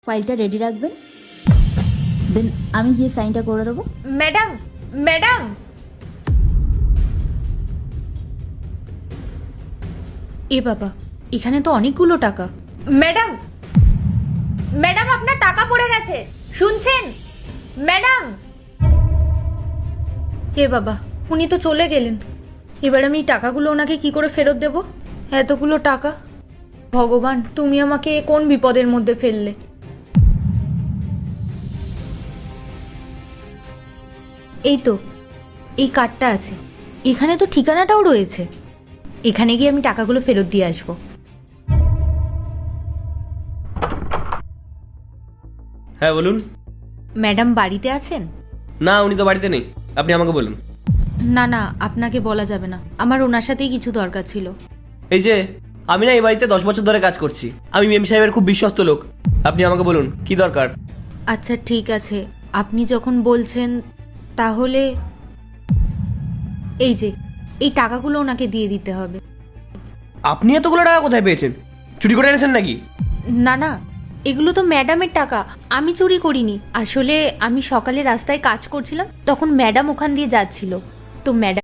ফাইলটা রেডি রাখবেন, দেন আমি গিয়ে সাইনটা করে দেবো। ম্যাডাম, ম্যাডাম, এ বাবা, এখানে তো অনেকগুলো টাকা। ম্যাডাম, ম্যাডাম, আপনার টাকা পড়ে গেছে, শুনছেন ম্যাডাম? এ বাবা, উনি তো চলে গেলেন। এবার আমি এই টাকাগুলো ওনাকে কি করে ফেরত দেব? এতগুলো টাকা, ভগবান তুমি আমাকে কোন বিপদের মধ্যে ফেললে। এই তো, এই কার্ডটা আছে, এখানে তো ঠিকানাটাও রয়েছে। এখানে গিয়ে আমি টাকাগুলো ফেরত দিয়ে আসবো। হ্যাঁ বলুন। ম্যাডাম বাড়িতে আছেন? না, উনি তো বাড়িতে নেই, আপনি আমাকে বলুন। না না, আপনাকে বলা যাবে না, আমার ওনার সাথেই কিছু দরকার ছিল। এই যে, আমি না এই বাড়িতে 10 বছর ধরে কাজ করছি, আমি মেম সাহেবের খুব বিশ্বস্ত লোক। আপনি আমাকে বলুন কি দরকার। আচ্ছা ঠিক আছে, আপনি যখন বলছেন তাহলে এই যে, এই টাকাগুলো ওনাকে দিয়ে দিতে হবে। আপনি এতগুলো টাকা কোথায় পেয়েছেন? চুরি করে এনেছেন নাকি? না না, এগুলো তো ম্যাডামের টাকা, আমি চুরি করিনি। আসলে আমি সকালে রাস্তায় কাজ করছিলাম, তখন ম্যাডাম ওখান দিয়ে যাচ্ছিল, তো ম্যাডাম